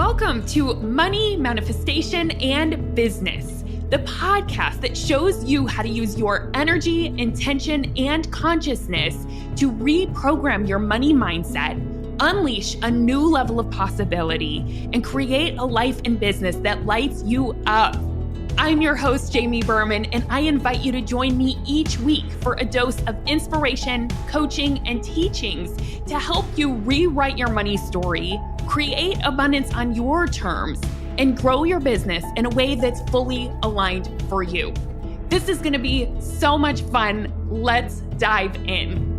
Welcome to Money, Manifestation, and Business, the podcast that shows you how to use your energy, intention, and consciousness to reprogram your money mindset, unleash a new level of possibility, and create a life and business that lights you up. I'm your host, Jamie Berman, and I invite you to join me each week for a dose of inspiration, coaching, and teachings to help you rewrite your money story, create abundance on your terms, and grow your business in a way that's fully aligned for you. This is going to be so much fun. Let's dive in.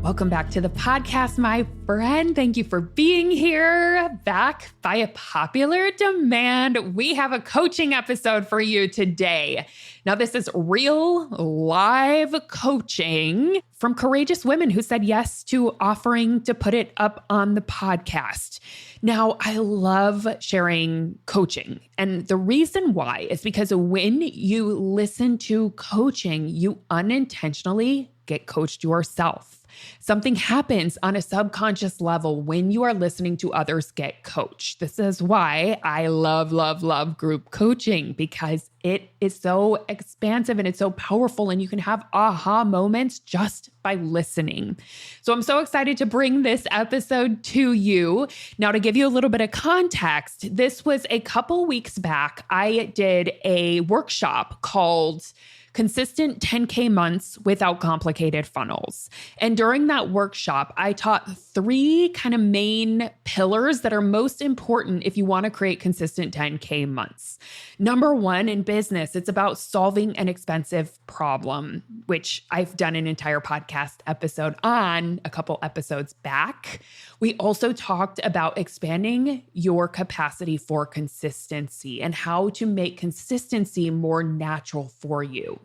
Welcome back to the podcast, my friend. Thank you for being here. Back by a popular demand, we have a coaching episode for you today. Now, this is real live coaching from courageous women who said yes to offering to put it up on the podcast. Now, I love sharing coaching. And the reason why is because when you listen to coaching, you unintentionally get coached yourself. Something happens on a subconscious level when you are listening to others get coached. This is why I love group coaching, because it is so expansive and it's so powerful, and you can have aha moments just by listening. So I'm so excited to bring this episode to you. Now, to give you a little bit of context, this was a couple weeks back. I did a workshop called Consistent 10K Months Without Complicated Funnels. And during that workshop, I taught three kind of main pillars that are most important if you want to create consistent 10K months. Number one, in business, it's about solving an expensive problem, which I've done an entire podcast episode on a couple episodes back. We also talked about expanding your capacity for consistency and how to make consistency more natural for you.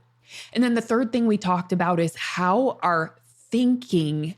And then the third thing we talked about is how our thinking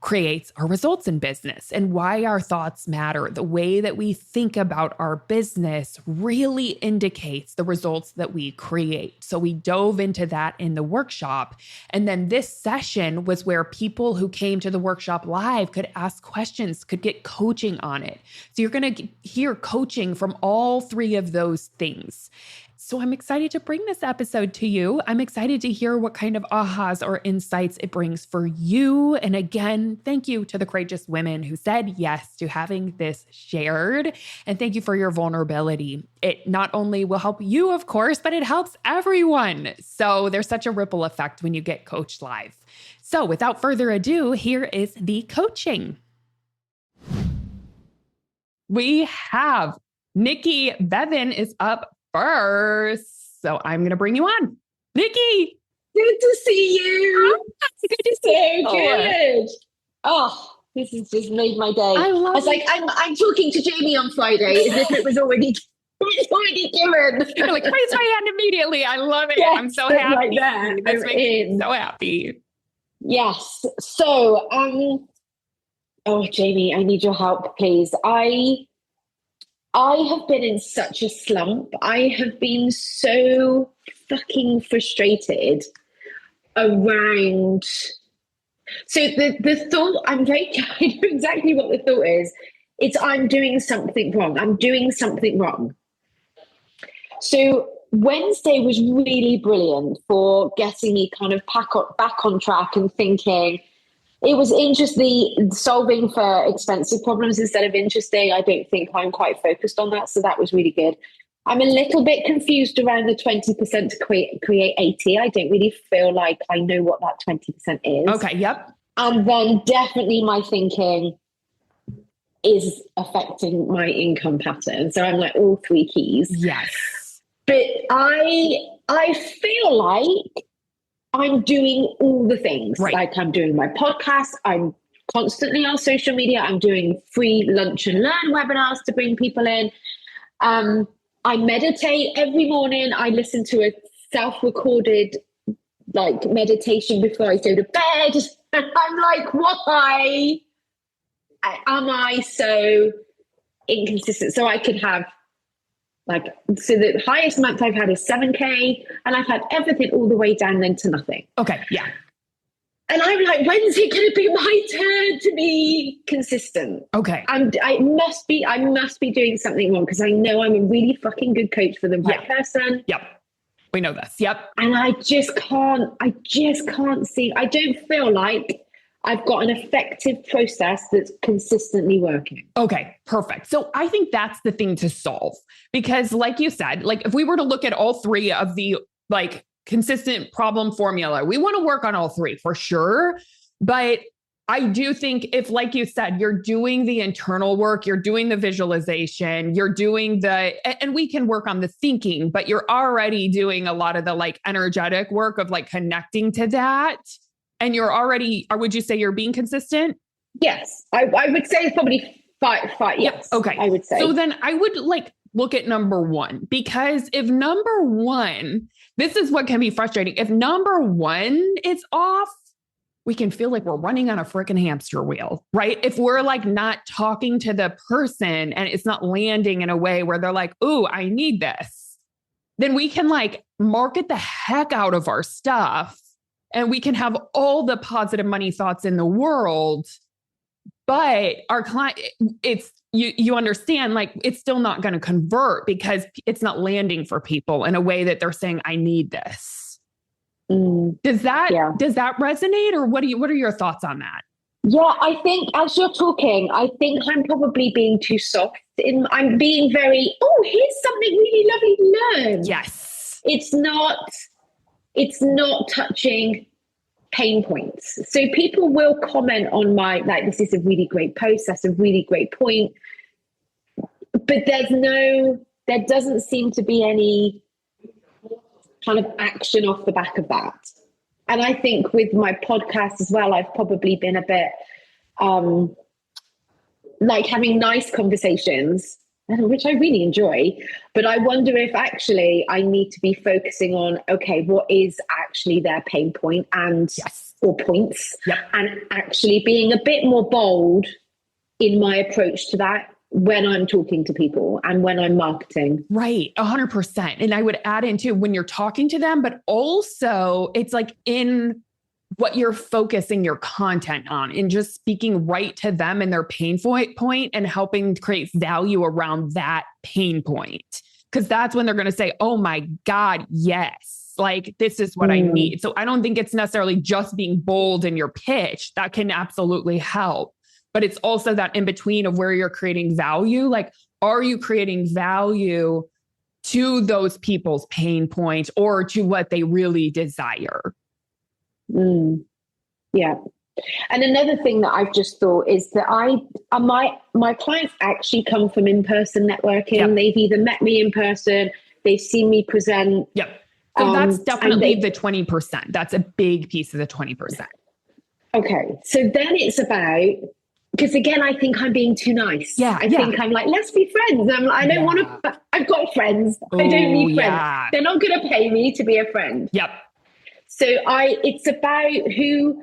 creates our results in business and why our thoughts matter. The way that we think about our business really indicates the results that we create. So we dove into that in the workshop. And then this session was where people who came to the workshop live could ask questions, could get coaching on it. So you're going to hear coaching from all three of those things. So I'm excited to bring this episode to you. I'm excited to hear what kind of ahas or insights it brings for you. And again, thank you to the courageous women who said yes to having this shared. And thank you for your vulnerability. It not only will help you, of course, but it helps everyone. So there's such a ripple effect when you get coached live. So without further ado, here is the coaching. We have Nikki Bevan is up first. So I'm going to bring you on. Nikki. Good to see you. Good to see you. So good. Oh, this has just made my day. I was like, I'm talking to Jamie on Friday as if it was already given. You're like, raise my hand immediately. I love it. Yes, I'm so happy. Like that. This makes me so happy. Yes. So, oh, Jamie, I need your help, please. I have been in such a slump. I have been so fucking frustrated around. So the thought, I know exactly what the thought is. It's I'm doing something wrong. I'm doing something wrong. So Wednesday was really brilliant for getting me kind of back on track and thinking. It was interesting, solving for expensive problems instead of interesting. I don't think I'm quite focused on that. So that was really good. I'm a little bit confused around the 20% to create 80. I don't really feel like I know what that 20% is. Okay, yep. And then definitely my thinking is affecting my income pattern. So I'm like all three keys. Yes. But I feel like I'm doing all the things. Right. Like I'm doing my podcast. I'm constantly on social media. I'm doing free lunch and learn webinars to bring people in. I meditate every morning. I listen to a self-recorded like meditation before I go to bed. And I'm like, why am I so inconsistent? So I could have so the highest month I've had is 7K, and I've had everything all the way down then to nothing. Okay, yeah. And I'm like, when's it going to be my turn to be consistent? Okay. I must be doing something wrong because I know I'm a really fucking good coach for the right person. Yep. We know this. Yep. And I just can't see, I don't feel like I've got an effective process that's consistently working. Okay, perfect. So I think that's the thing to solve, because like you said, like if we were to look at all three of the like consistent problem formula, we want to work on all three for sure. But I do think if, like you said, you're doing the internal work, you're doing the visualization, you're doing and we can work on the thinking, but you're already doing a lot of the like energetic work of like connecting to that. And you're already, or would you say you're being consistent? Yes. I would say it's probably five. Yes. Yeah, okay. I would say. So then I would like look at number one, because if number one, this is what can be frustrating. If number one is off, we can feel like we're running on a freaking hamster wheel, right? If we're like not talking to the person and it's not landing in a way where they're like, ooh, I need this, then we can like market the heck out of our stuff and we can have all the positive money thoughts in the world. But our client, it's, you understand, like it's still not going to convert because it's not landing for people in a way that they're saying, I need this. Does that resonate, or what are your thoughts on that? Yeah, I think as you're talking, I think I'm probably being too soft. I'm being very, here's something really lovely to learn. Yes. It's not touching pain points. So people will comment on this is a really great post, that's a really great point. But there doesn't seem to be any kind of action off the back of that. And I think with my podcast as well, I've probably been a bit like having nice conversations, which I really enjoy. But I wonder if actually I need to be focusing on, okay, what is actually their pain point or points, and actually being a bit more bold in my approach to that when I'm talking to people and when I'm marketing. Right. 100%. And I would add in too, when you're talking to them, but also it's like in what you're focusing your content on and just speaking right to them and their pain point and helping create value around that pain point. Cause that's when they're going to say, oh my God, yes. Like this is what I need. So I don't think it's necessarily just being bold in your pitch. That can absolutely help. But it's also that in between of where you're creating value. Like, are you creating value to those people's pain points or to what they really desire? Yeah. And another thing that I've just thought is that my clients actually come from in-person networking. Yep. They've either met me in person, they've seen me present. Yep. So that's definitely the 20%. That's a big piece of the 20%. Okay. So then it's about, because again, I think I'm being too nice. I think I'm like, let's be friends. I don't want to, I've got friends. I don't need friends. They're not going to pay me to be a friend. Yep. So it's about who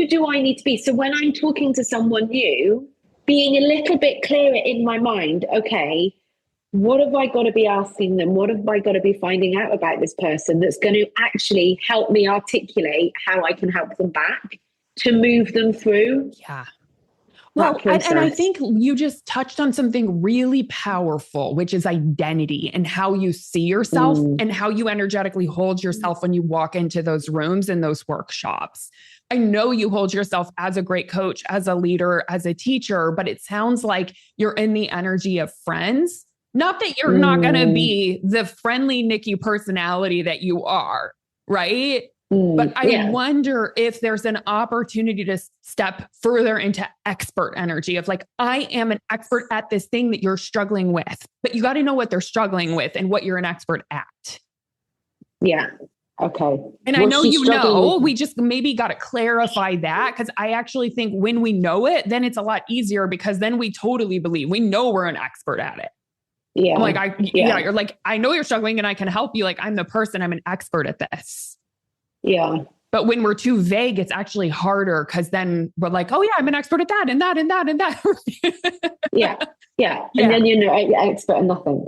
do I need to be? So when I'm talking to someone new, being a little bit clearer in my mind, okay, what have I got to be asking them? What have I got to be finding out about this person that's going to actually help me articulate how I can help them back to move them through? Yeah. Well, and I think you just touched on something really powerful, which is identity and how you see yourself and how you energetically hold yourself when you walk into those rooms and those workshops. I know you hold yourself as a great coach, as a leader, as a teacher, but it sounds like you're in the energy of friends. Not that you're not going to be the friendly Nikki personality that you are, right? But I wonder if there's an opportunity to step further into expert energy of like, I am an expert at this thing that you're struggling with, but you got to know what they're struggling with and what you're an expert at. Yeah. Okay. And I know, we just maybe got to clarify that, because I actually think when we know it, then it's a lot easier, because then we totally believe we know we're an expert at it. Yeah. I'm like, you're like, I know you're struggling and I can help you. Like, I'm the person, I'm an expert at this. Yeah. But when we're too vague, it's actually harder, because then we're like, oh yeah, I'm an expert at that and that and that and that. Yeah. And then you're an expert at nothing.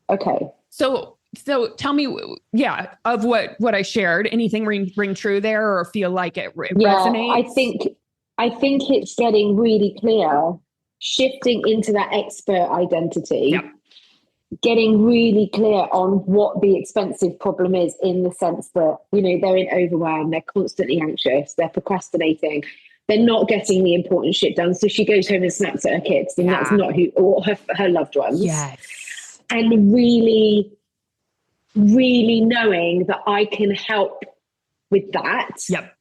Okay. So So tell me, of what I shared, anything ring true there or feel like it resonates? I think it's getting really clear, shifting into that expert identity. Yep. Getting really clear on what the expensive problem is, in the sense that, you know, they're in overwhelm, they're constantly anxious, they're procrastinating, they're not getting the important shit done. So she goes home and snaps at her kids, and that's not or her loved ones. Yes. And really, really knowing that I can help with that. Yep.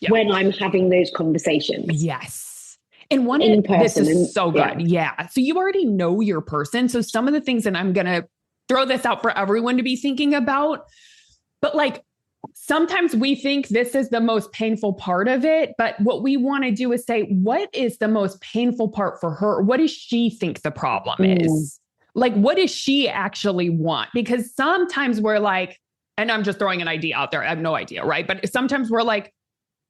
When I'm having those conversations. Yes. And this is so good. Yeah. So you already know your person. So some of the things, and I'm going to throw this out for everyone to be thinking about, but like, sometimes we think this is the most painful part of it, but what we want to do is say, what is the most painful part for her? What does she think the problem is? Like, what does she actually want? Because sometimes we're like, and I'm just throwing an idea out there, I have no idea, right? But sometimes we're like,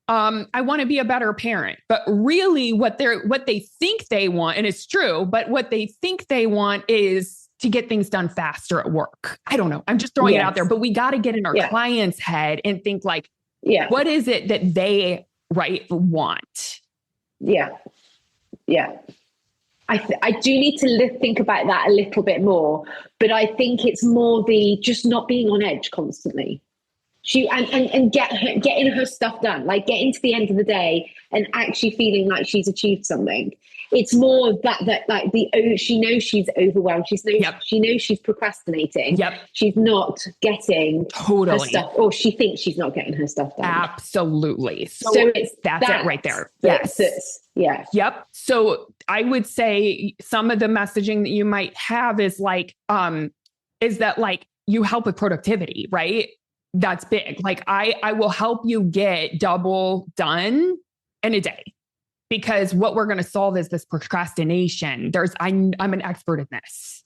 I want to be a better parent, but really what they think they want, and it's true, but what they think they want is to get things done faster at work. I don't know. I'm just throwing it out there, but we got to get in our client's head and think like, what is it that they want? Yeah. I do need to think about that a little bit more, but I think it's more the just not being on edge constantly. And getting her stuff done, like getting to the end of the day and actually feeling like she's achieved something. It's more that like she knows she's overwhelmed. She knows she's procrastinating. Yep. She's not getting her stuff, or she thinks she's not getting her stuff done. Absolutely. So that's it right there. Yes. Yep. So I would say some of the messaging that you might have is like, is that like you help with productivity, right? That's big. Like I will help you get double done in a day, because what we're going to solve is this procrastination. I'm an expert in this.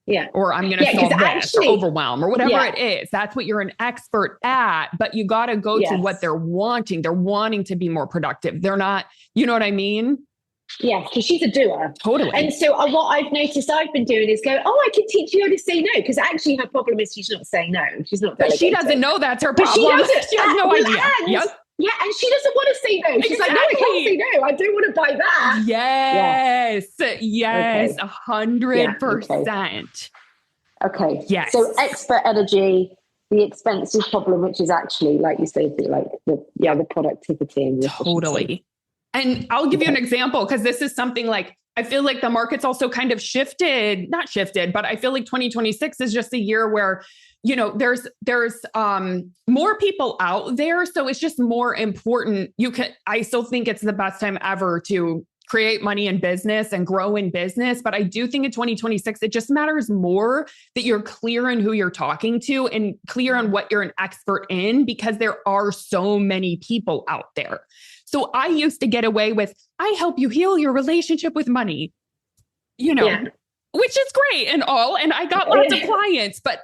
Yeah. Or I'm going to solve this, or overwhelm, or whatever it is. That's what you're an expert at, but you got to go to what they're wanting. They're wanting to be more productive. They're not, you know what I mean? Yeah, because she's a doer. Totally. And so what I've noticed I've been doing is go, I can teach you how to say no. Because actually her problem is she's not saying no. She's not delegating. But she doesn't know that's her problem. She has no idea. Yeah, and she doesn't want to say no. She's like, no, I can't say no. I don't want to buy that. Yes. Yes. 100%. Okay. Yes. So expert energy, the expensive problem, which is actually, like you say, like the productivity and the efficiency. And I'll give you an example, because this is something like, I feel like the market's also kind of not shifted, but I feel like 2026 is just a year where, you know, there's more people out there. So it's just more important. I still think it's the best time ever to create money in business and grow in business. But I do think in 2026, it just matters more that you're clear on who you're talking to and clear on what you're an expert in, because there are so many people out there. So I used to get away with, I help you heal your relationship with money, you know, which is great and all. And I got lots of clients, but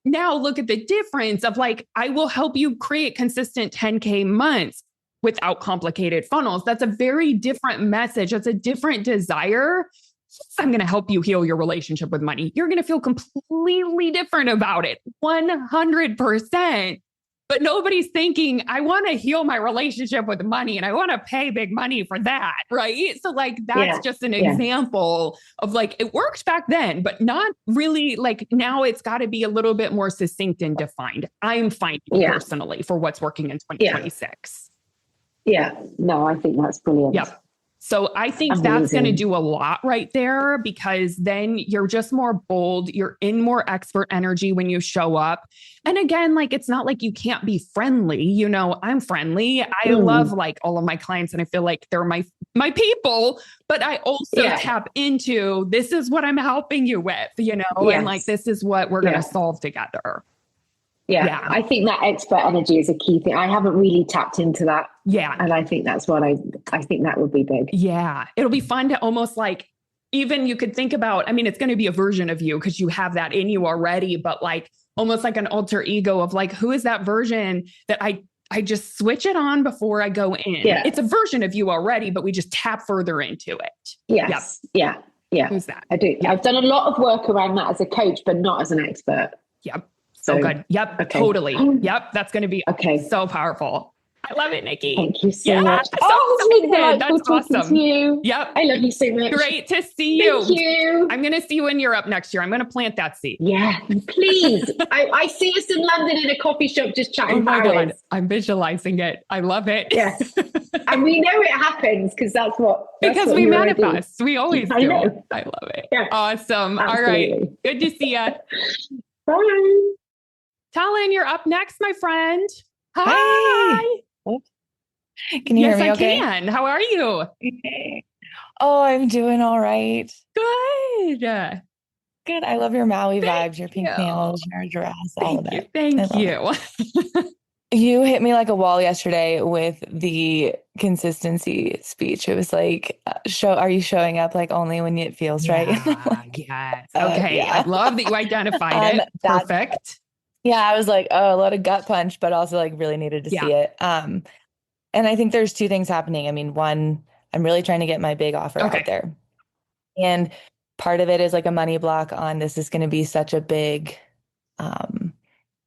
now look at the difference of like, I will help you create consistent 10K months without complicated funnels. That's a very different message. That's a different desire. I'm going to help you heal your relationship with money. You're going to feel completely different about it. 100%. But nobody's thinking, I want to heal my relationship with money and I want to pay big money for that. Right. So like, that's just an example of like, it worked back then, but not really. Like now it's got to be a little bit more succinct and defined. I'm finding personally for what's working in 2026. No, I think that's brilliant. Yep. So I think that's going to do a lot right there, because then you're just more bold. You're in more expert energy when you show up. And again, like, it's not like you can't be friendly. You know, I'm friendly. I love like all of my clients and I feel like they're my people, but I also tap into, this is what I'm helping you with, you know, and like, this is what we're going to solve together. Yeah. I think that expert energy is a key thing. I haven't really tapped into that. Yeah. And I think that's what I think that would be big. Yeah. It'll be fun to almost like, even you could think about, I mean, it's going to be a version of you because you have that in you already, but like almost like an alter ego of like, who is that version that I just switch it on before I go in. Yeah. It's a version of you already, but we just tap further into it. Yes. Yep. Yeah. Who's that? I do. Yeah. I've done a lot of work around that as a coach, but not as an expert. Yep. So good. Yep. okay. Totally. Yep. That's going to be Okay. so powerful. I love it, Nikki. Thank you so Yeah, much. so Oh, it's been excited. delightful That's talking awesome. to you. Yep. I love you so much. Great to see you. Thank you. I'm going to see you in Europe next year. I'm going to plant that seed. Yeah, please. I see us in London in a coffee shop just chatting. Oh my for hours. God. I'm visualizing it. I love it. Yes. And we know it happens because that's what we manifest. We always do. Know. I love it. Yeah, awesome. absolutely. All right. Good to see you. Bye. Talon, you're up next, my friend. Hi. Can you hear me okay? Yes, I can. How are you? Oh, I'm doing all right. Good. Good. I love your Maui vibes, your pink nails, your giraffes, all of it. Thank you. You hit me like a wall yesterday with the consistency speech. It was like, are you showing up like only when it feels right? Yes. Okay. I love that you identified it. Perfect. Yeah. I was like, oh, a lot of gut punch, but also like really needed to see it. And I think there's two things happening. I mean, one, I'm really trying to get my big offer out there. And part of it is like a money block on this is going to be such a big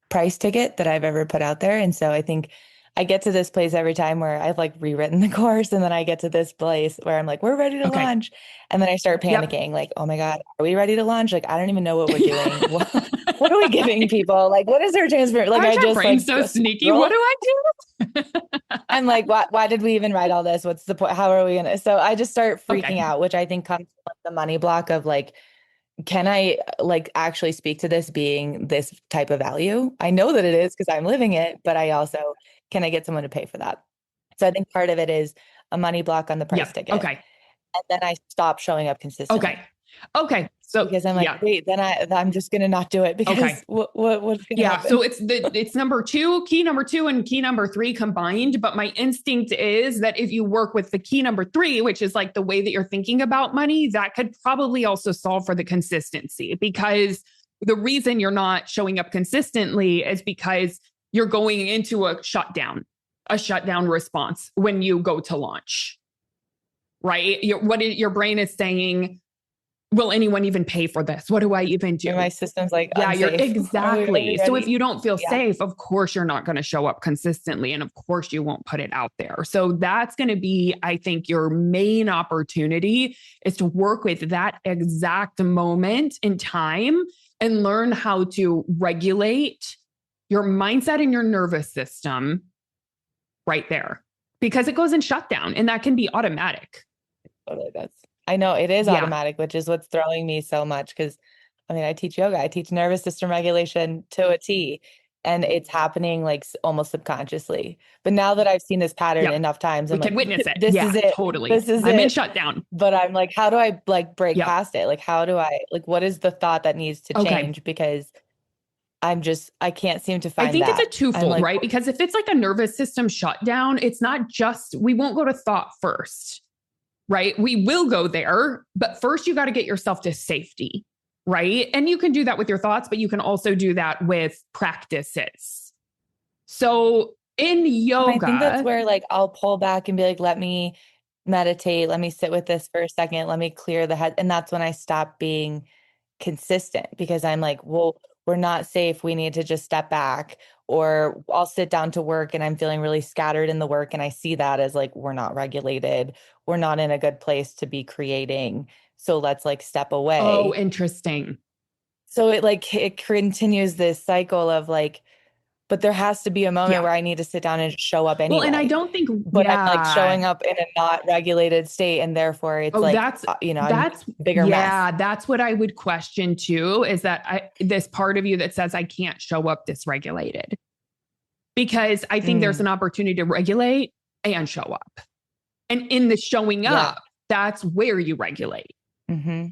price ticket that I've ever put out there. And so I think I get to this place every time where I've like rewritten the course. And then I get to this place where I'm like, we're ready to launch. And then I start panicking like, oh my God, are we ready to launch? Like, I don't even know what we're doing. What are we giving people? Like, what is their transfer? Like, I just like so sneaky. What do I do? I'm like, why did we even write all this? What's the point? How are we going to? So I just start freaking out, which I think comes from like the money block of like, can I like actually speak to this being this type of value? I know that it is because I'm living it, but I also, can I get someone to pay for that? So I think part of it is a money block on the price ticket. Okay. And then I stop showing up consistently. Okay. So because I'm like, wait, then I'm just going to not do it because what's going to happen? So it's number two, key number 2 and key number 3 combined. But my instinct is that if you work with the key number 3, which is like the way that you're thinking about money, that could probably also solve for the consistency, because the reason you're not showing up consistently is because you're going into a shutdown response when you go to launch, right? Your brain is saying, will anyone even pay for this? What do I even do? My system's like, you're exactly. So if you don't feel safe, of course, you're not going to show up consistently. And of course you won't put it out there. So that's going to be, I think, your main opportunity is to work with that exact moment in time and learn how to regulate your mindset and your nervous system right there, because it goes in shutdown and that can be automatic. Totally does. I know it is automatic, which is what's throwing me so much. Because I mean, I teach yoga, I teach nervous system regulation to a T, and it's happening like almost subconsciously. But now that I've seen this pattern enough times, I'm we can witness it. This is it. Totally. This is I'm in shutdown. But I'm like, how do I like break past it? Like, how do I like? What is the thought that needs to change? Because I can't seem to find. I think it's a twofold, right? Because if it's like a nervous system shutdown, it's not just, we won't go to thought first. Right? We will go there, but first you got to get yourself to safety, right? And you can do that with your thoughts, but you can also do that with practices. So in yoga, I think that's where like I'll pull back and be like, let me meditate, let me sit with this for a second, let me clear the head. And that's when I stop being consistent, because I'm like, well, we're not safe. We need to just step back. Or I'll sit down to work and I'm feeling really scattered in the work. And I see that as like, we're not regulated. We're not in a good place to be creating. So let's like step away. Oh, interesting. So it continues this cycle of like, but there has to be a moment where I need to sit down and show up anyway. Well, and I don't think, but I'm like showing up in a not regulated state. And therefore it's that's bigger mess. Yeah, that's what I would question too, is that this part of you that says I can't show up dysregulated, because I think there's an opportunity to regulate and show up. And in the showing up, that's where you regulate. Mm-hmm.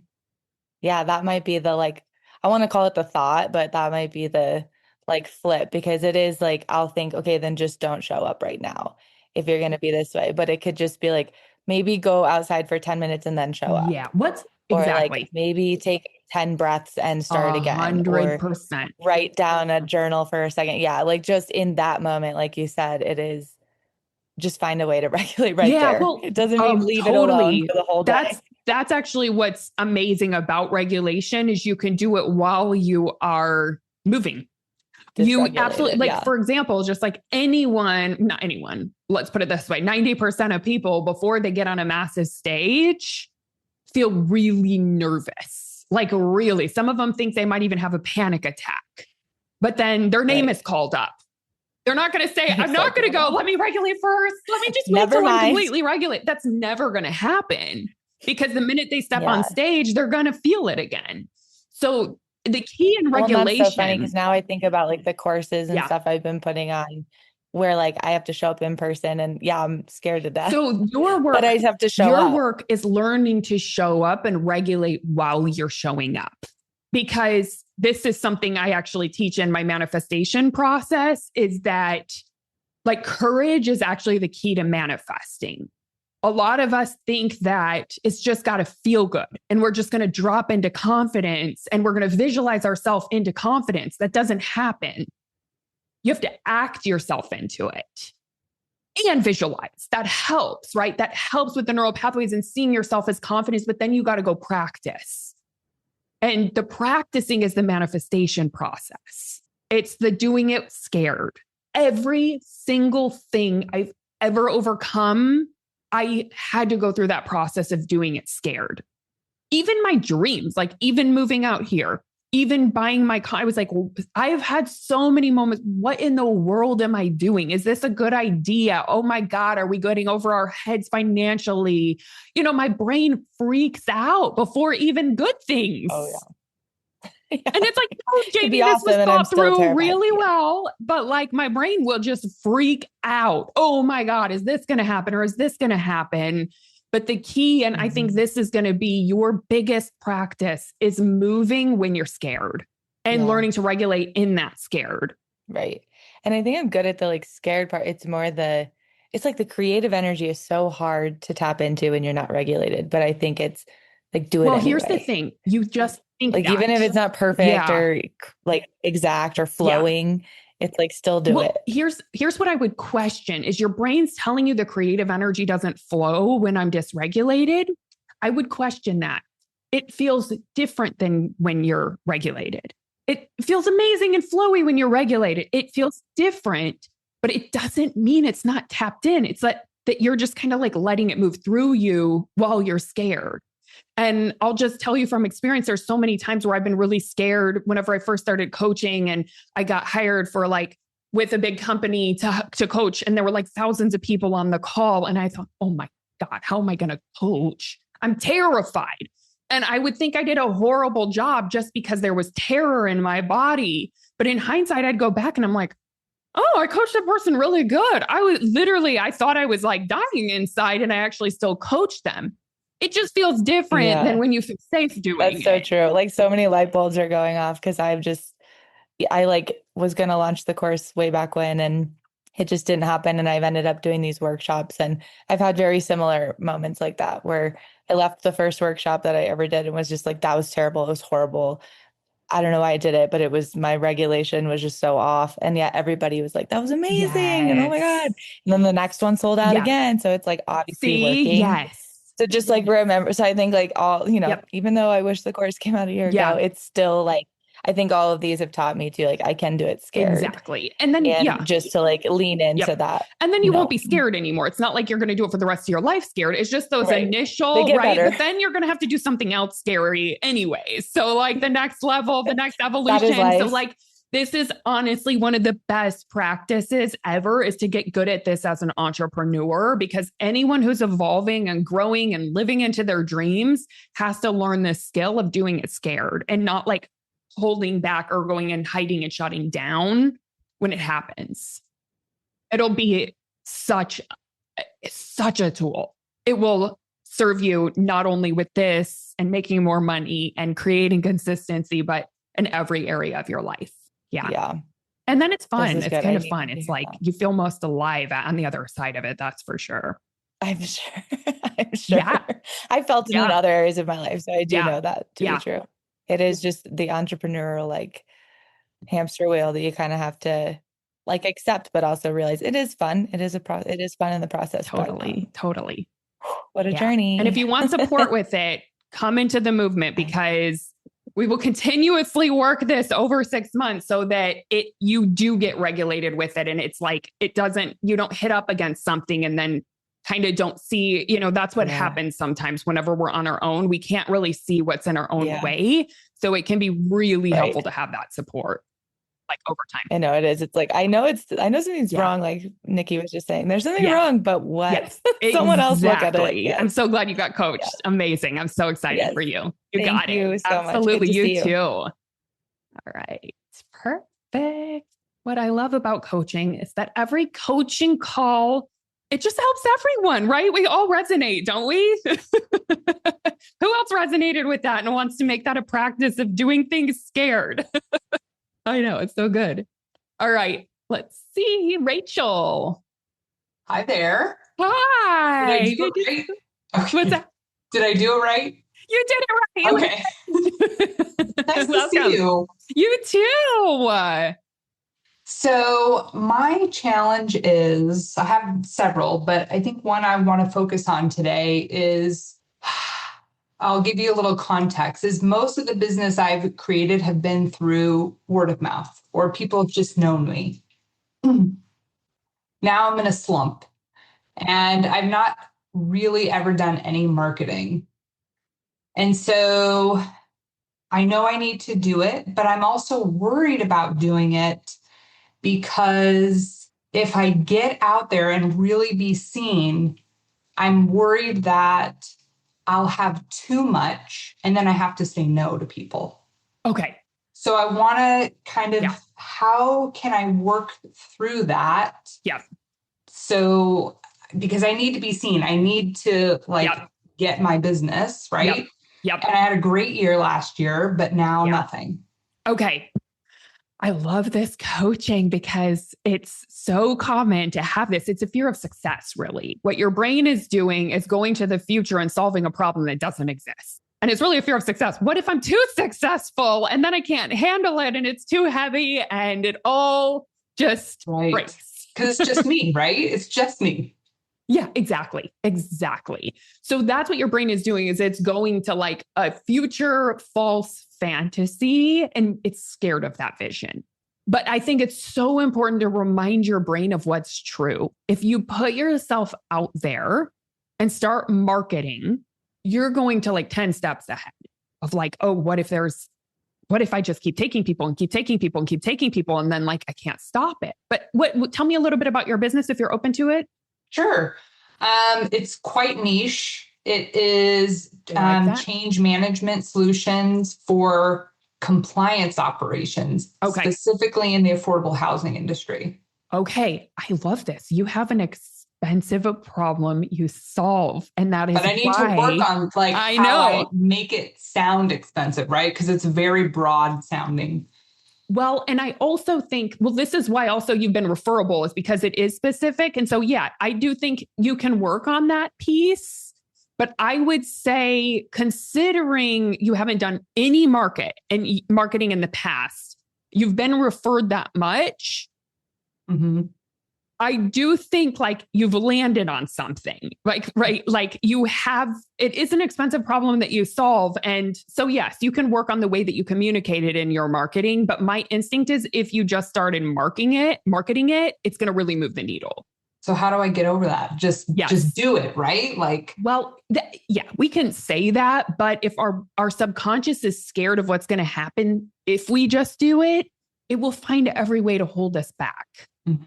Yeah, that might be the like, I want to call it the thought, but that might be the like flip, because it is like, I'll think, okay, then just don't show up right now if you're going to be this way. But it could just be like, maybe go outside for 10 minutes and then show up. Yeah. Or like maybe take 10 breaths and start again. 100%. Or write down a journal for a second. Yeah. Like just in that moment, like you said, it is just find a way to regulate there. Well, it doesn't mean leave it alone for the whole day. That's actually what's amazing about regulation, is you can do it while you are moving. You dysregulated. absolutely, like, Yeah. for example, just like not anyone, let's put it this way, 90% of people before they get on a massive stage feel really nervous. Like really, some of them think they might even have a panic attack, but then their name is called up. They're not going to say, I'm not going to go, let me regulate first. Let me just wait till I'm completely regulate. That's never going to happen because the minute they step on stage, they're going to feel it again. So the key in regulation. That's so funny because now I think about like the courses and stuff I've been putting on where like I have to show up in person and I'm scared to death. So your work, but I just have to show up. Your work is learning to show up and regulate while you're showing up. Because this is something I actually teach in my manifestation process is that like courage is actually the key to manifesting. A lot of us think that it's just got to feel good and we're just going to drop into confidence and we're going to visualize ourselves into confidence. That doesn't happen. You have to act yourself into it and visualize. That helps, right? That helps with the neural pathways and seeing yourself as confidence, but then you got to go practice. And the practicing is the manifestation process. It's the doing it scared. Every single thing I've ever overcome, I had to go through that process of doing it scared. Even my dreams, like even moving out here, even buying my car, I was like, well, I've had so many moments. What in the world am I doing? Is this a good idea? Oh my God, are we getting over our heads financially? You know, my brain freaks out before even good things. Oh, yeah. And it's like, oh, Jamie, this was thought through really well, but like my brain will just freak out. Oh my God, is this going to happen? Or is this going to happen? But the key, and I think this is going to be your biggest practice, is moving when you're scared and learning to regulate in that scared. Right. And I think I'm good at the like scared part. It's more it's like the creative energy is so hard to tap into when you're not regulated. But I think it's like do it anyway. Here's the thing. You just think like, even if it's not perfect or like exact or flowing, it's like still do it. Here's what I would question is your brain's telling you the creative energy doesn't flow when I'm dysregulated. I would question that. It feels different than when you're regulated. It feels amazing and flowy when you're regulated. It feels different, but it doesn't mean it's not tapped in. It's that you're just kind of like letting it move through you while you're scared. And I'll just tell you from experience, there's so many times where I've been really scared whenever I first started coaching and I got hired for like with a big company to coach. And there were like thousands of people on the call. And I thought, oh my God, how am I going to coach? I'm terrified. And I would think I did a horrible job just because there was terror in my body. But in hindsight, I'd go back and I'm like, oh, I coached that person really good. I thought I was like dying inside and I actually still coached them. It just feels different than when you feel safe doing it. That's so true. Like so many light bulbs are going off because I like was going to launch the course way back when and it just didn't happen. And I've ended up doing these workshops and I've had very similar moments like that where I left the first workshop that I ever did and was just like, that was terrible. It was horrible. I don't know why I did it, but it was my regulation was just so off. And yet everybody was like, that was amazing. And oh my God. And then the next one sold out again. So it's like obviously working. Yes. So just like remember, so I think like all, even though I wish the course came out a year ago, it's still like, I think all of these have taught me to like, I can do it scared. Exactly. And then, just to like lean into that. And then you won't be scared anymore. It's not like you're going to do it for the rest of your life scared. It's just those initial, right? Better. But then you're going to have to do something else scary anyways. So like the next level, the next evolution. So like, this is honestly one of the best practices ever is to get good at this as an entrepreneur, because anyone who's evolving and growing and living into their dreams has to learn this skill of doing it scared and not like holding back or going and hiding and shutting down when it happens. It'll be such a tool. It will serve you not only with this and making more money and creating consistency, but in every area of your life. Yeah. And then it's fun. It's kind of fun. It's like you feel most alive on the other side of it. That's for sure. I'm sure. Yeah. I felt it in other areas of my life. So I do know that to be true. It is just the entrepreneurial like hamster wheel that you kind of have to like accept, but also realize it is fun. It is it is fun in the process. Totally. What a journey. And if you want support with it, come into the movement because We will continuously work this over 6 months so that you do get regulated with it. And it's like, you don't hit up against something and then kind of don't see, that's what happens sometimes whenever we're on our own. We can't really see what's in our own way. So it can be really helpful to have that support, like over time. I know it is. It's like, I know something's wrong. Like Nikki was just saying, there's something wrong, but what? Yes, Someone else look at it. Yes. I'm so glad you got coached. Yes. Amazing. I'm so excited for you. Thank got it. You so Absolutely. much. You too. All right. Perfect. What I love about coaching is that every coaching call, it just helps everyone, right? We all resonate, don't we? Who else resonated with that and wants to make that a practice of doing things scared? I know, it's so good. All right, let's see. Rachel. Hi there. Hi. Did I do it right? Okay. What's that? Did I do it right? You did it right. Okay. Nice to see you. You too. So my challenge is, I have several, but I think one I want to focus on today is, I'll give you a little context, is most of the business I've created have been through word of mouth, or people have just known me. Now I'm in a slump and I've not really ever done any marketing. And so I know I need to do it, but I'm also worried about doing it because if I get out there and really be seen, I'm worried that I'll have too much and then I have to say no to people. Okay. So I want to kind of, how can I work through that? Yeah. So, because I need to be seen, I need to get my business, right? Yep. And I had a great year last year, but now nothing. Okay. I love this coaching because it's so common to have this. It's a fear of success, really. What your brain is doing is going to the future and solving a problem that doesn't exist. And it's really a fear of success. What if I'm too successful and then I can't handle it and it's too heavy and it all just breaks? Because it's just me, right? It's just me. Yeah, exactly. So that's what your brain is doing, is it's going to like a future false fantasy and it's scared of that vision. But I think it's so important to remind your brain of what's true. If you put yourself out there and start marketing, you're going to like 10 steps ahead of like, oh, what if I just keep taking people and keep taking people and keep taking people and then like I can't stop it. But tell me a little bit about your business if you're open to it. Sure. It's quite niche. It is change management solutions for compliance operations, specifically in the affordable housing industry. Okay. I love this. You have an expensive problem you solve. And that is But I need to work on I make it sound expensive, right? Because it's very broad sounding. Well, and I also think, this is why also you've been referable, is because it is specific. And so, I do think you can work on that piece. But I would say, considering you haven't done any marketing in the past, you've been referred that much. Mm-hmm. I do think like you've landed on something, like you have, it is an expensive problem that you solve. And so, yes, you can work on the way that you communicate it in your marketing. But my instinct is if you just started marketing it, it's going to really move the needle. So how do I get over that? Just do it, right? We can say that, but if our subconscious is scared of what's going to happen, if we just do it, it will find every way to hold us back. Mm-hmm.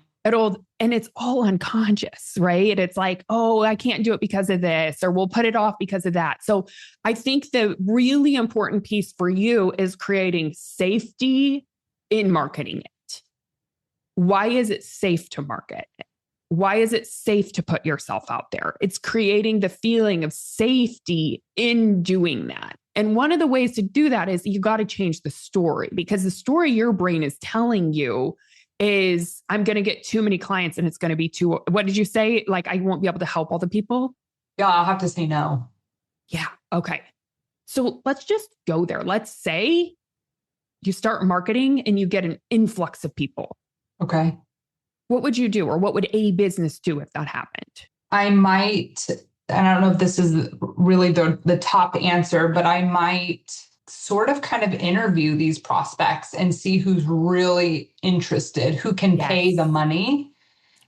And it's all unconscious, right? It's like, oh, I can't do it because of this, or we'll put it off because of that. So I think the really important piece for you is creating safety in marketing it. Why is it safe to market? Why is it safe to put yourself out there? It's creating the feeling of safety in doing that. And one of the ways to do that is you got to change the story, because the story your brain is telling you is I'm going to get too many clients and it's going to be too, what did you say? Like, I won't be able to help all the people. Yeah, I'll have to say no. Yeah. Okay. So let's just go there. Let's say you start marketing and you get an influx of people. Okay. What would you do? Or what would a business do if that happened? I might, and I don't know if this is really the top answer, but I might sort of kind of interview these prospects and see who's really interested, who can pay the money,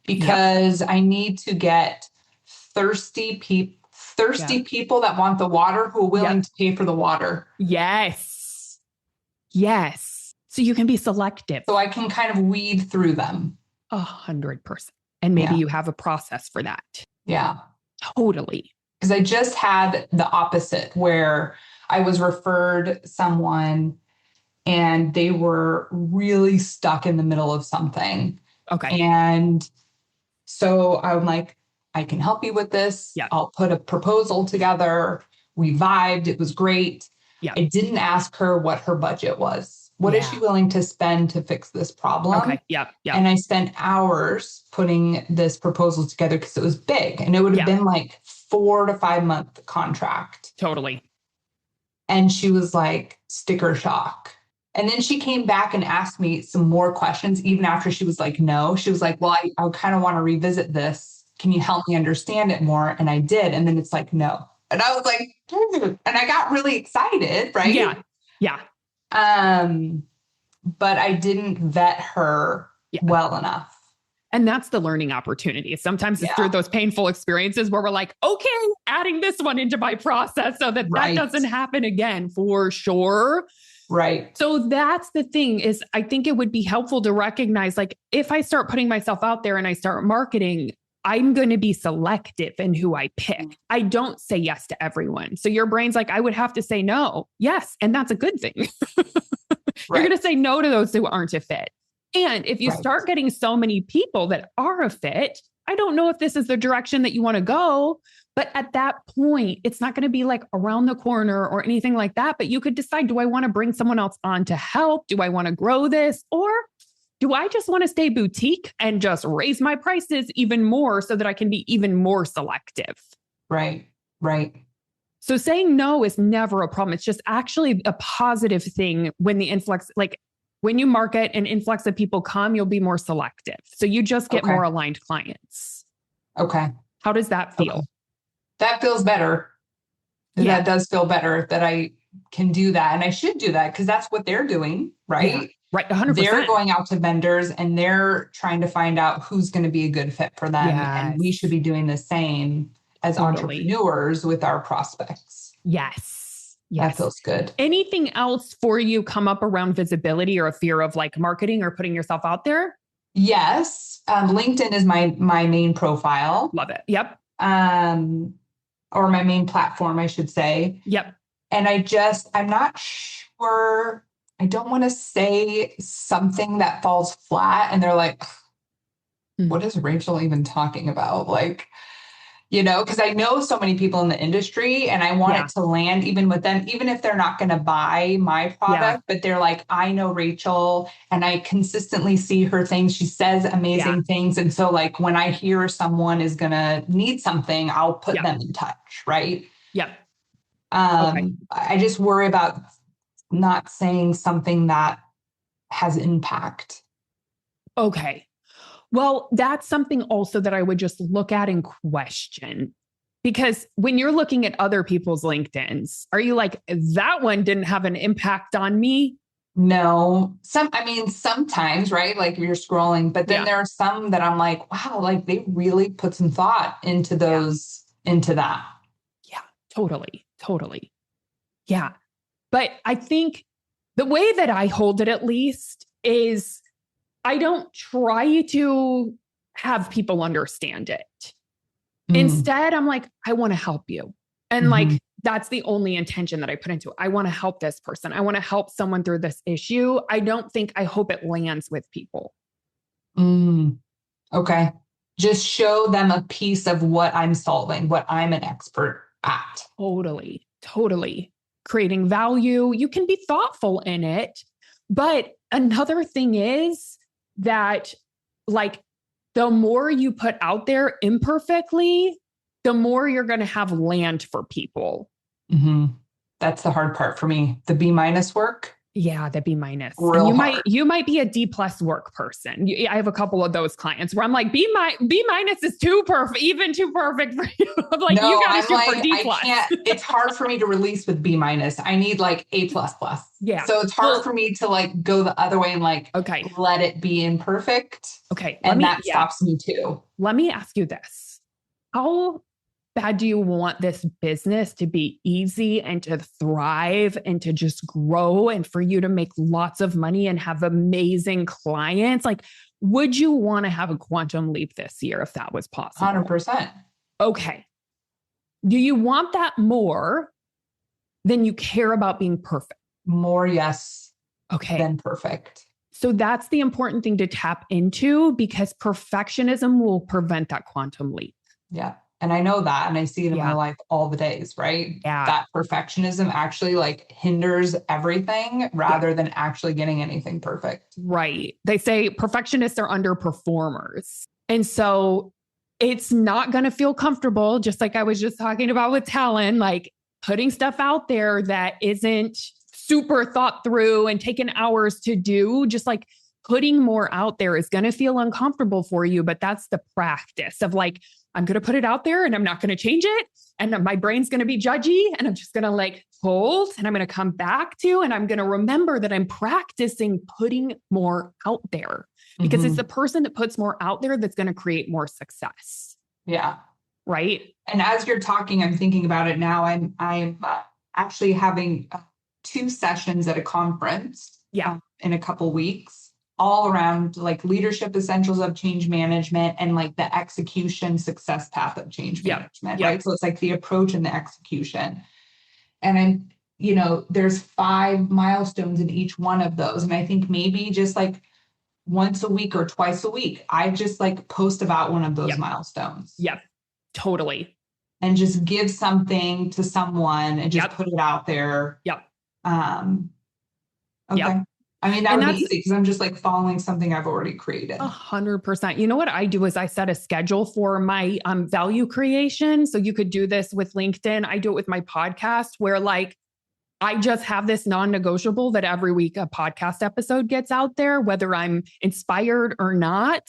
because I need to get thirsty people that want the water, who are willing to pay for the water. Yes. So you can be selective. So I can kind of weed through them. 100%. And maybe you have a process for that. Yeah. Totally. Because I just had the opposite, where I was referred someone and they were really stuck in the middle of something. Okay. And so I'm like, I can help you with this. Yeah. I'll put a proposal together. We vibed. It was great. Yeah. I didn't ask her what her budget was. What is she willing to spend to fix this problem? Okay. Yeah. And I spent hours putting this proposal together because it was big, and it would have been like 4 to 5 month contract. Totally. And she was like, sticker shock. And then she came back and asked me some more questions, even after she was like, no. She was like, well, I kind of want to revisit this. Can you help me understand it more? And I did. And then it's like, no. And I was like, and I got really excited, right? Yeah. But I didn't vet her well enough. And that's the learning opportunity. Sometimes it's through those painful experiences where we're like, okay, adding this one into my process so that that doesn't happen again, for sure. Right. So that's the thing, is I think it would be helpful to recognize, like, if I start putting myself out there and I start marketing, I'm going to be selective in who I pick. I don't say yes to everyone. So your brain's like, I would have to say no. Yes. And that's a good thing. You're going to say no to those who aren't a fit. And if you start getting so many people that are a fit, I don't know if this is the direction that you want to go, but at that point, it's not going to be like around the corner or anything like that. But you could decide, do I want to bring someone else on to help? Do I want to grow this? Or do I just want to stay boutique and just raise my prices even more so that I can be even more selective? Right. So saying no is never a problem. It's just actually a positive thing when the influx, like when you market, an influx of people come, you'll be more selective. So you just get more aligned clients. Okay. How does that feel? Okay. That feels better. Yeah. That does feel better that I can do that. And I should do that because that's what they're doing, right? Yeah. Right. 100%. They're going out to vendors and they're trying to find out who's going to be a good fit for them. And we should be doing the same as entrepreneurs with our prospects. Yes. That feels good. Anything else for you come up around visibility or a fear of like marketing or putting yourself out there? Yes. LinkedIn is my main profile. Love it. Yep. Or my main platform, I should say. Yep. And I'm not sure. I don't want to say something that falls flat and they're like, what is Rachel even talking about? Like, because I know so many people in the industry and I want it to land even with them, even if they're not going to buy my product, but they're like, I know Rachel and I consistently see her things. She says amazing things. And so like when I hear someone is going to need something, I'll put them in touch. Right. Yep. I just worry about not saying something that has impact. Okay. Well, that's something also that I would just look at and question, because when you're looking at other people's LinkedIn's, are you like, that one didn't have an impact on me? No, sometimes, right? Like you're scrolling, but then there are some that I'm like, wow, like they really put some thought into into that. Yeah, totally. Yeah. But I think the way that I hold it, at least, is I don't try to have people understand it. Instead, I'm like, I want to help you. And like, that's the only intention that I put into it. I want to help this person. I want to help someone through this issue. I hope it lands with people. Okay. Just show them a piece of what I'm solving, what I'm an expert at. Totally. Creating value. You can be thoughtful in it. But another thing is that, like, the more you put out there imperfectly, the more you're going to have land for people. That's the hard part for me. The B- work. Yeah, the B minus. Real And hard. you might be a D plus work person. I have a couple of those clients where I'm like, B minus is too perfect, even too perfect for you. I'm like, No, you got to I'm shoot for like, D I plus. can't, it's hard for me to release with B minus. I need like A plus plus. Yeah. So it's hard for me to like go the other way and like, Okay. let it be imperfect. Okay. And that stops me too. Let me ask you this. How bad do you want this business to be easy and to thrive and to just grow and for you to make lots of money and have amazing clients? Like, would you want to have a quantum leap this year if that was possible? 100%. Okay. Do you want that more than you care about being perfect? More yes Okay. than perfect. So that's the important thing to tap into, because perfectionism will prevent that quantum leap. Yeah. And I know that, and I see it in my life all the days, right? Yeah. That perfectionism actually like hinders everything rather than actually getting anything perfect. Right. They say perfectionists are underperformers. And so it's not going to feel comfortable, just like I was just talking about with Talon, like putting stuff out there that isn't super thought through and taken hours to do. Just like putting more out there is going to feel uncomfortable for you, but that's the practice of like, I'm going to put it out there and I'm not going to change it. And my brain's going to be judgy and I'm just going to like hold and I'm going to come back to, and I'm going to remember that I'm practicing putting more out there, because it's the person that puts more out there that's going to create more success. Yeah. Right. And as you're talking, I'm thinking about it now. I'm actually having 2 sessions at a conference in a couple weeks, all around like leadership essentials of change management and like the execution success path of change management, right? So it's like the approach and the execution. And I'm, there's 5 milestones in each one of those. And I think maybe just like once a week or twice a week, I just like post about one of those milestones. Yep. Totally. And just give something to someone and just put it out there. Yep. Okay. I mean, that would be easy because I'm just like following something I've already created. 100%. You know what I do is I set a schedule for my value creation. So you could do this with LinkedIn. I do it with my podcast, where like I just have this non-negotiable that every week a podcast episode gets out there, whether I'm inspired or not.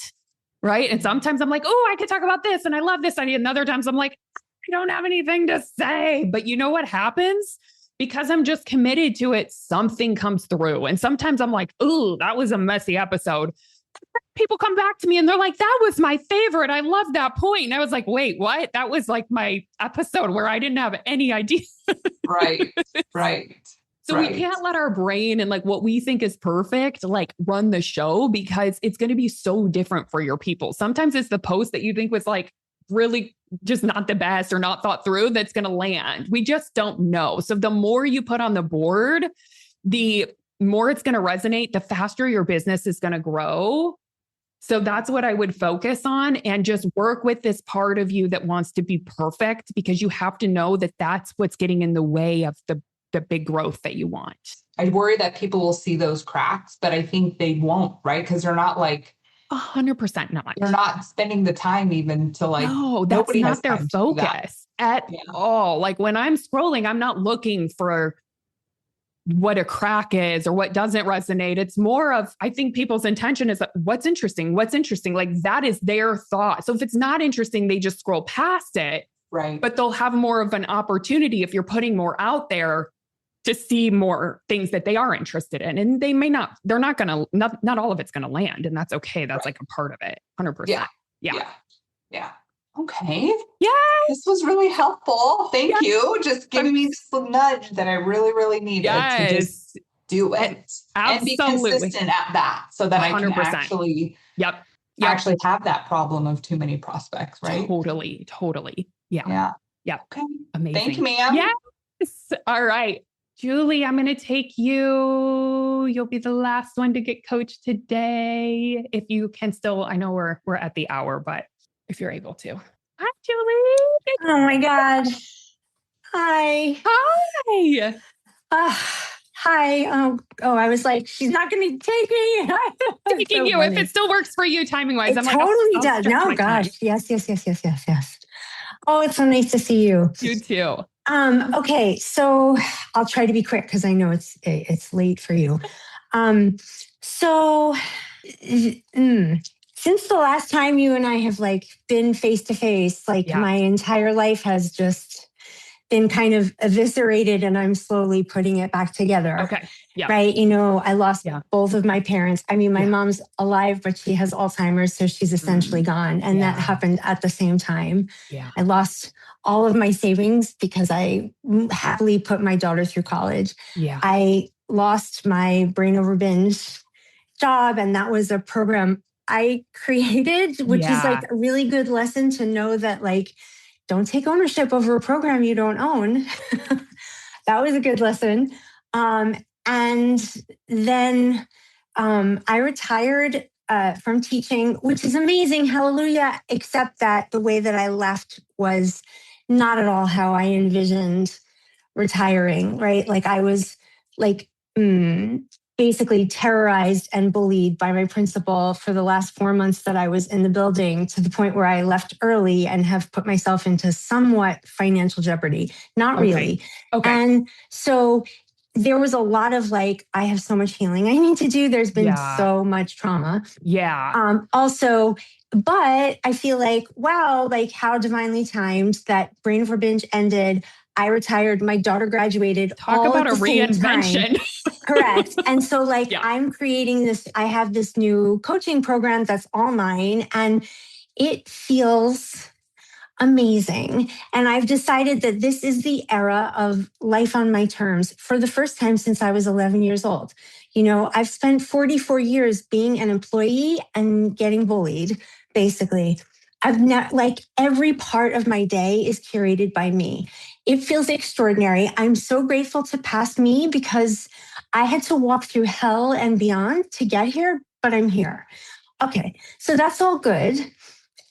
Right. And sometimes I'm like, oh, I could talk about this and I love this idea. And other times I'm like, I don't have anything to say. But you know what happens? Because I'm just committed to it, something comes through. And sometimes I'm like, ooh, that was a messy episode. People come back to me and they're like, that was my favorite. I love that point. And I was like, wait, what? That was like my episode where I didn't have any idea. Right. So we can't let our brain and like what we think is perfect, like run the show, because it's going to be so different for your people. Sometimes it's the post that you think was like really just not the best or not thought through that's going to land. We just don't know. So the more you put on the board, the more it's going to resonate, the faster your business is going to grow. So that's what I would focus on, and just work with this part of you that wants to be perfect, because you have to know that that's what's getting in the way of the big growth that you want. I worry that people will see those cracks, but I think they won't, right? Because they're not like 100% not. They're not spending the time even to like, no, that's not their focus at all. Like when I'm scrolling, I'm not looking for what a crack is or what doesn't resonate. It's more of, I think people's intention is what's interesting. Like that is their thought. So if it's not interesting, they just scroll past it. Right. But they'll have more of an opportunity if you're putting more out there to see more things that they are interested in. And they may not, they're not going to, not all of it's going to land. And that's okay. That's like a part of it. 100%. Yeah. Okay. Yeah. This was really helpful. Thank you. Just giving me this little nudge that I really, really needed to just do it. And be consistent at that, so that 100%. I can actually, actually have that problem of too many prospects, right? Totally. Yeah. Okay. Amazing. Thank you, ma'am. Yes. All right. Julie, I'm going to take you. You'll be the last one to get coached today. If you can still, I know we're at the hour, but if you're able to. Hi, Julie. Oh my God. Hi. Hi. I was like, she's not going to take me. Taking you. If it still works for you timing wise. I'm totally does. No, gosh. Yes. Oh, it's so nice to see you. You too. Okay, so I'll try to be quick because I know it's late for you. So since the last time you and I have like been face to face, like my entire life has just been kind of eviscerated, and I'm slowly putting it back together. Okay. Yeah. Right. I lost both of my parents. I mean, my mom's alive, but she has Alzheimer's, so she's essentially gone. And that happened at the same time. Yeah. I lost all of my savings because I happily put my daughter through college. Yeah. I lost my brain over binge job, and that was a program I created, which is like a really good lesson to know that, like, don't take ownership over a program you don't own. That was a good lesson. And then I retired from teaching, which is amazing. Hallelujah. Except that the way that I left was not at all how I envisioned retiring, right? Like I was like basically terrorized and bullied by my principal for the last 4 months that I was in the building, to the point where I left early and have put myself into somewhat financial jeopardy. Not really. Okay. And so there was a lot of like, I have so much healing I need to do. There's been so much trauma. Yeah. Also, but I feel like, wow, like how divinely timed that Brain over Binge ended. I retired. My daughter graduated. Talk about a reinvention. Correct. And so like I'm creating this, I have this new coaching program that's all mine, and it feels amazing. And I've decided that this is the era of life on my terms for the first time since I was 11 years old. I've spent 44 years being an employee and getting bullied, basically. Like every part of my day is curated by me. It feels extraordinary. I'm so grateful to past me because I had to walk through hell and beyond to get here, but I'm here. Okay, so that's all good.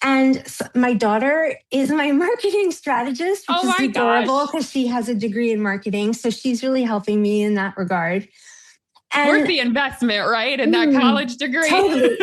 And my daughter is my marketing strategist, which is adorable because she has a degree in marketing. So she's really helping me in that regard. And worth the investment, right? In that college degree.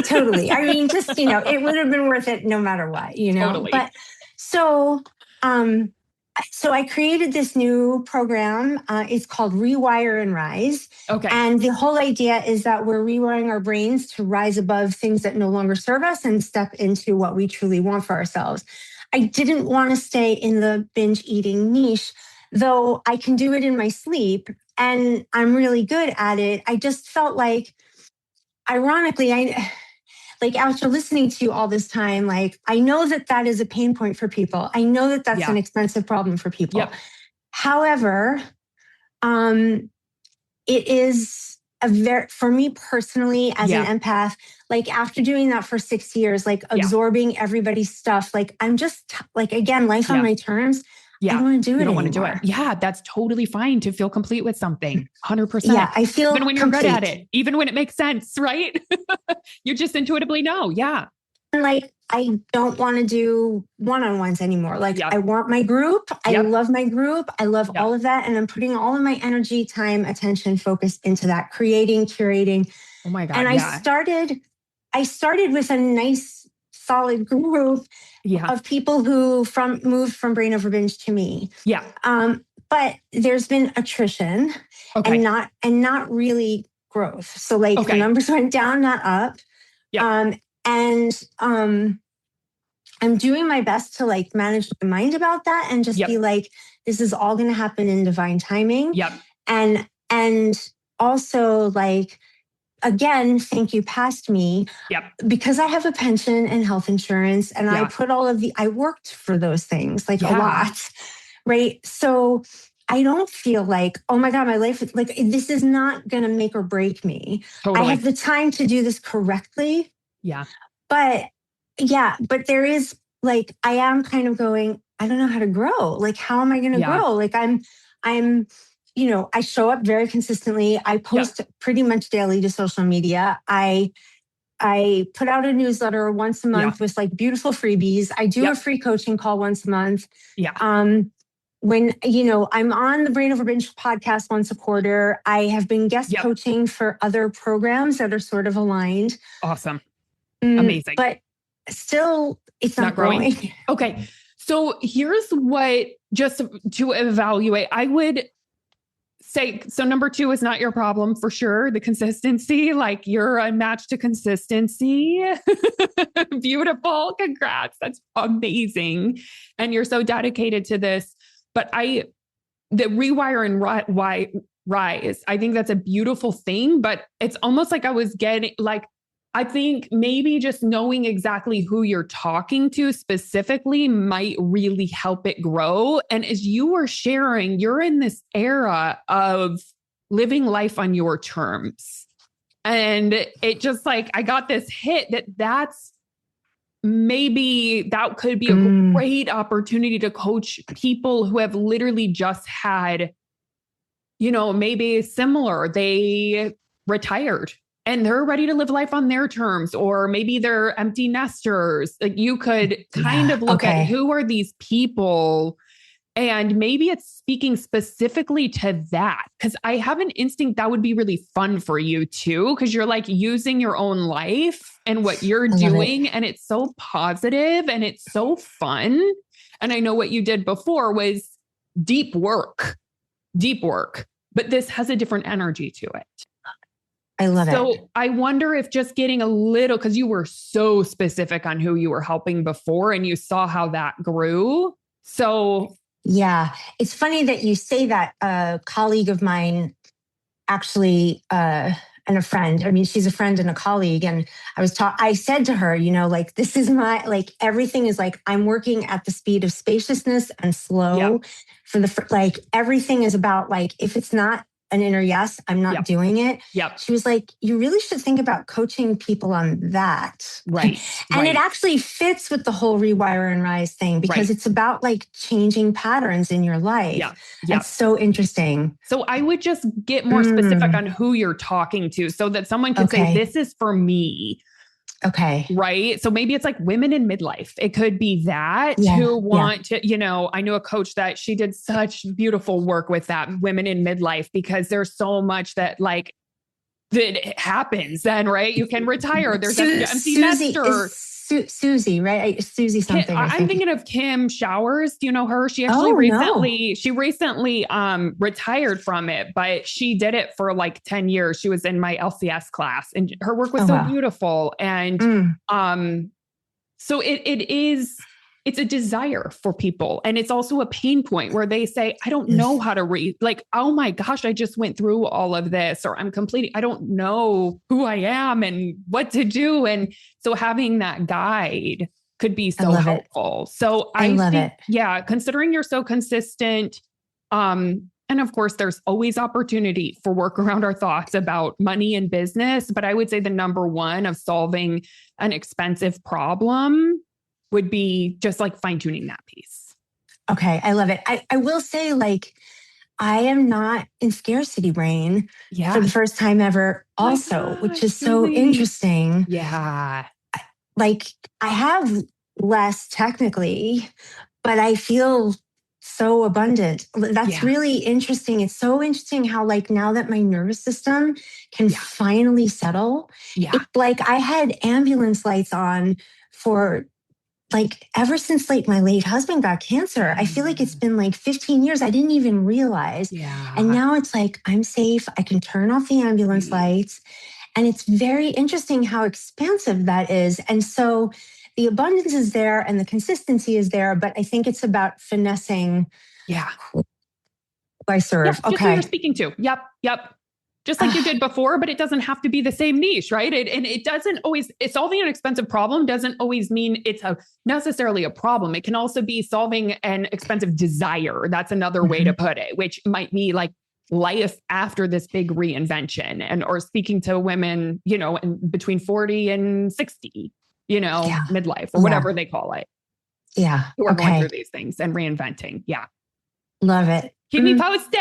Totally. I mean, just, it would have been worth it no matter what, Totally. But so I created this new program. It's called Rewire and Rise. Okay. And the whole idea is that we're rewiring our brains to rise above things that no longer serve us and step into what we truly want for ourselves. I didn't want to stay in the binge eating niche, though I can do it in my sleep and I'm really good at it. I just felt like, ironically, like after listening to you all this time, like I know that is a pain point for people. I know that that's an expensive problem for people. Yep. However, it is for me personally as an empath, like after doing that for 6 years, like absorbing everybody's stuff, like I'm just like, again, life on my terms. I don't want to do it. You don't want to do it. Yeah, that's totally fine to feel complete with something. 100%. Yeah, I feel even when you're complete. good at it, even when it makes sense, right? You just intuitively know. Yeah. Like I don't want to do one-on-ones anymore. Like I want my group. I love my group. I love all of that. And I'm putting all of my energy, time, attention, focus into that, creating, curating. Oh my God. And I started with a nice, solid group of people who moved from Brain over Binge to me. Yeah. But there's been attrition and not really growth. So like the numbers went down, not up. Yeah. I'm doing my best to like manage my mind about that and just be like, this is all going to happen in divine timing. Yep. And also like, again, thank you past me. Yep. Because I have a pension and health insurance and I put I worked for those things like a lot. Right. So I don't feel like, oh my God, my life, like this is not going to make or break me. Totally. I have the time to do this correctly. Yeah. But there is like, I am kind of going, I don't know how to grow. Like, how am I going to grow? Like I'm, I show up very consistently. I post pretty much daily to social media. I put out a newsletter once a month with like beautiful freebies. I do a free coaching call once a month. Yeah. When, I'm on the Brain over Binge podcast once a quarter. I have been guest coaching for other programs that are sort of aligned. Awesome. Amazing. But still, it's not growing. Okay. So here's what, just to evaluate, I would say, so number 2 is not your problem for sure. The consistency, like you're unmatched to consistency. Beautiful. Congrats. That's amazing. And you're so dedicated to this. But the rewire and rise, I think that's a beautiful thing, but it's almost like I was getting like, I think maybe just knowing exactly who you're talking to specifically might really help it grow. And as you were sharing, you're in this era of living life on your terms. And it just like, I got this hit that's maybe that could be a great opportunity to coach people who have literally just had, maybe similar, they retired and they're ready to live life on their terms, or maybe they're empty nesters. Like you could kind of look at who are these people, and maybe it's speaking specifically to that. Because I have an instinct that would be really fun for you too, because you're like using your own life and what you're doing, and it's so positive and it's so fun. And I know what you did before was deep work, but this has a different energy to it. I love it. So I wonder if just getting a little, because you were so specific on who you were helping before and you saw how that grew. So yeah, it's funny that you say that. A colleague of mine actually, and a friend, I mean, she's a friend and a colleague. And I said to her, like, this is like, everything is like, I'm working at the speed of spaciousness and slow like everything is about like, if it's not an inner yes, I'm not doing it. Yep. She was like, you really should think about coaching people on that. Right. And it actually fits with the whole rewire and rise thing, because it's about like changing patterns in your life. Yeah. That's so interesting. So I would just get more specific on who you're talking to so that someone could say, this is for me. Okay. Right. So maybe it's like women in midlife. It could be that who want to, I knew a coach that she did such beautiful work with that, women in midlife, because there's so much that like that happens then, right? You can retire. There's an empty nester. Susie, right? Susie something. I'm thinking of Kim Showers. Do you know her? She actually recently retired from it, but she did it for like 10 years. She was in my LCS class and her work was so beautiful. And so it's a desire for people. And it's also a pain point where they say, I don't know how to read. Like, oh my gosh, I just went through all of this, or I don't know who I am and what to do. And so having that guide could be so helpful. So I think, considering you're so consistent, and of course, there's always opportunity for work around our thoughts about money and business. But I would say the number one of solving an expensive problem would be just like fine tuning that piece. Okay. I love it. I will say, like, I am not in scarcity brain for the first time ever also, which is so interesting. Yeah. Like, I have less technically, but I feel so abundant. That's really interesting. It's so interesting how, like, now that my nervous system can finally settle, it's like I had ambulance lights on for like ever since like my late husband got cancer. I feel like it's been like 15 years. I didn't even realize. And now it's like, I'm safe. I can turn off the ambulance lights. And it's very interesting how expansive that is. And so the abundance is there and the consistency is there, but I think it's about finessing who I serve. Just who you're speaking to. Yep. Just like you did before, but it doesn't have to be the same niche, right? And it doesn't always, solving an expensive problem doesn't always mean it's necessarily a problem. It can also be solving an expensive desire. That's another way to put it, which might be like life after this big reinvention, or speaking to women, in between 40 and 60, midlife or whatever they call it. Yeah. Who are going through these things and reinventing. Yeah. Love it. Keep me posted.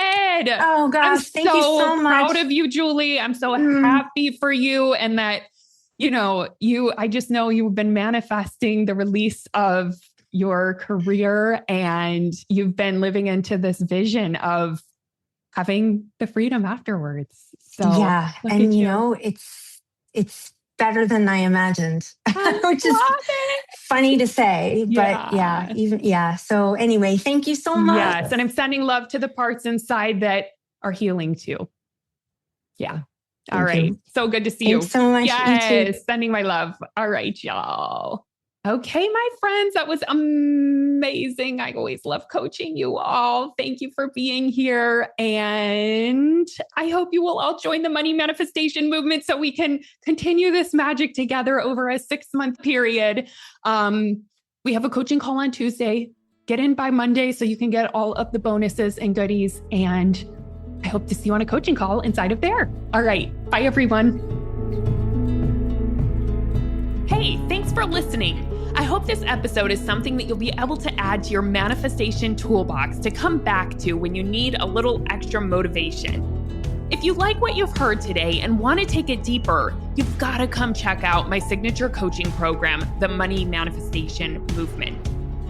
Oh gosh, thank you so much. I'm proud of you, Julie. I'm so happy for you, and that, I just know you've been manifesting the release of your career, and you've been living into this vision of having the freedom afterwards. So and it's better than I imagined, which is funny to say, but So anyway, thank you so much. Yes. And I'm sending love to the parts inside that are healing too. Yeah. All right. You. So good to see you. Thanks so much. Yes. Sending my love. All right, y'all. Okay, my friends, that was amazing. I always love coaching you all. Thank you for being here. And I hope you will all join the money manifestation movement so we can continue this magic together over a 6-month period. We have a coaching call on Tuesday. Get in by Monday so you can get all of the bonuses and goodies. And I hope to see you on a coaching call inside of there. All right. Bye, everyone. Hey, thanks for listening. I hope this episode is something that you'll be able to add to your manifestation toolbox to come back to when you need a little extra motivation. If you like what you've heard today and want to take it deeper, you've got to come check out my signature coaching program, the Money Manifestation Movement.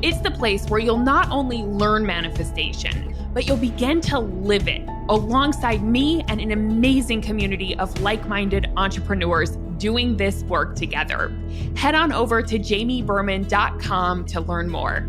It's the place where you'll not only learn manifestation, but you'll begin to live it alongside me and an amazing community of like-minded entrepreneurs doing this work together. Head on over to jamieberman.com to learn more.